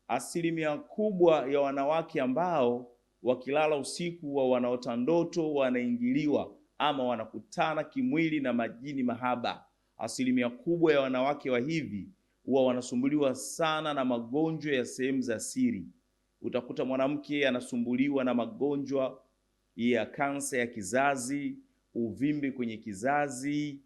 asilimia kubwa ya wanawake ambao wakilala usiku wa wanaota ndoto wanaingiliwa ama wanakutana kimwili na majini mahaba. Asilimia kubwa ya wanawake wa hivi huwa wanasumbuliwa sana na magonjwa ya sehemu za siri. Utakuta mwanamke anasumbuliwa na magonjwa ya kansa ya kizazi, uvimbe kwenye kizazi,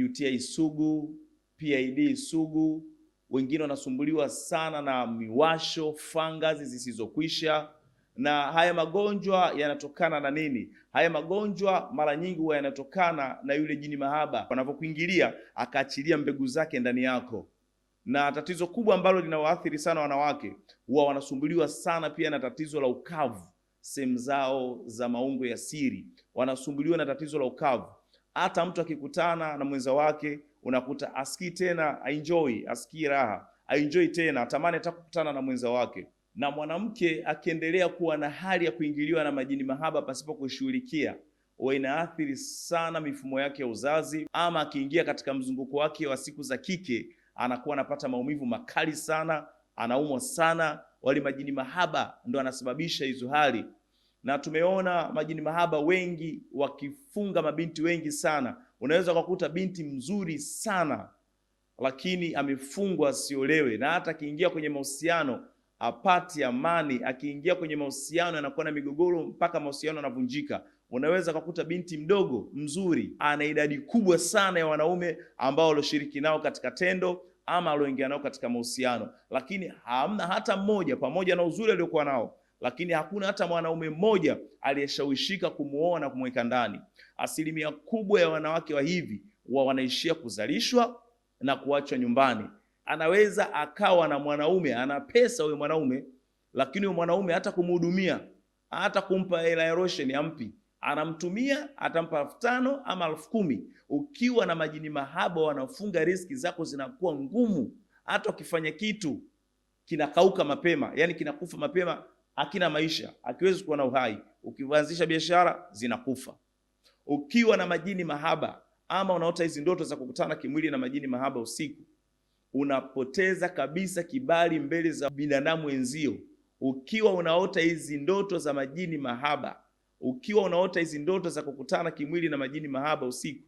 UTI sugu, PID sugu. Wengine wanasumbuliwa sana na miwasho, fungus zisizokwisha. Na haya magonjwa yanatokana na nini? Haya magonjwa mara nyingi huwa yanatokana na yule jini mahaba anapokuingilia akaachilia mbegu zake ndani yako. Na tatizo kubwa ambalo linawaathiri sana wanawake, huwa wanasumbuliwa sana pia na tatizo la ukavu sehemu zao za maungo ya siri. Wanasumbuliwa na tatizo la ukavu. Hata mtu akikutana na mwenza wake unakuta asikii tena enjoy, asikii raha, enjoy tena, atamani atakutana na mwenza wake. Na mwanamke akiendelea kuwa na hali ya kuingiliwa na majini mahaba pasipo kushughulikia, huwa inaathiri sana mifumo yake ya uzazi, ama akiingia katika mzunguko wake wa siku za kike anakuwa anapata maumivu makali sana, anaumwa sana. Wale majini mahaba ndo anasababisha hizo hali. Na tumeona majini mahaba wengi wakifunga mabinti wengi sana. Unaweza kukuta binti mzuri sana lakini amefungwa asiolewe, na hata akiingia kwenye mahusiano apati amani. Akiingia kwenye mahusiano anakuwa na migogoro mpaka mahusiano yanavunjika. Unaweza kukuta binti mdogo mzuri ana idadi kubwa sana ya wanaume ambao walioshiriki nao katika tendo ama walioingia nao katika mahusiano, lakini hamna hata mmoja, pamoja na uzuri aliokuwa nao, lakini hakuna hata mwanaume mmoja aliyeshawishika kumuoa na kumweka ndani. Asilimia kubwa ya wanawake wa hivi wanaishia kuzalishwa na kuachwa nyumbani. Anaweza akawa na mwanaume, ana pesa huyo mwanaume, lakini huyo mwanaume hata kumhudumia, hata kumpa hela ya rosheni ampi. Anamtumia, atampa 5,000 ama 10,000. Ukiwa na majini mahaba wanafunga, riski zako zinakuwa ngumu. Hata ukifanya kitu kinakauka mapema, yani kinakufa mapema, hakina maisha, hakiwezi kuwa na uhai. Ukianzisha biashara zinakufa. Ukiwa na majini mahaba ama unaota hizi ndoto za kukutana kimwili na majini mahaba usiku, unapoteza kabisa kibali mbele za binadamu wenzio. Ukiwa unaota hizi ndoto za majini mahaba, ukiwa unaota hizi ndoto za kukutana kimwili na majini mahaba usiku,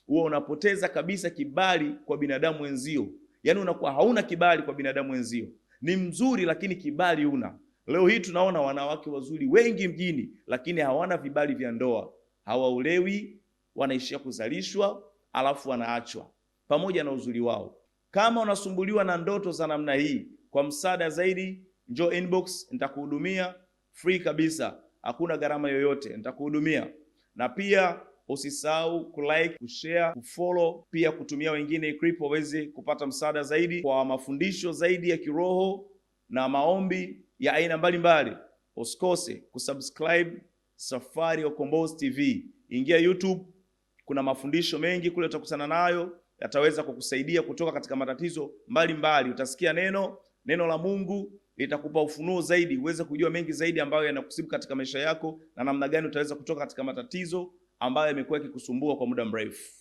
huwa unapoteza kabisa kibali kwa binadamu wenzio. Yaani unakuwa hauna kibali kwa binadamu wenzio. Ni mzuri lakini kibali una. Leo hii tunaona wanawake wazuri wengi mjini lakini hawana vibali vya ndoa. Hawaolewi, wanaishia kuzalishwa, alafu wanaachwa pamoja na uzuri wao. Kama unasumbuliwa na ndoto za namna hii, kwa msaada zaidi njoo inbox, nitakuhudumia free kabisa. Hakuna gharama yoyote, nitakuhudumia. Na pia usisahau kulike, kushare, kufollow, pia kutumia wengine clip waweze kupata msaada zaidi kwa mafundisho zaidi ya kiroho na maombi ya aina mbalimbali. Usikose kusubscribe Safari ya Ukombozi TV. Ingia YouTube, kuna mafundisho mengi kule utakutana nayo, yataweza kukusaidia kutoka katika matatizo mbalimbali. Utasikia neno la Mungu litakupa ufunuo zaidi, uweze kujua mengi zaidi ambayo yanakusibu katika maisha yako na namna gani utaweza kutoka katika matatizo ambayo yamekuwa yakikusumbua kwa muda mrefu.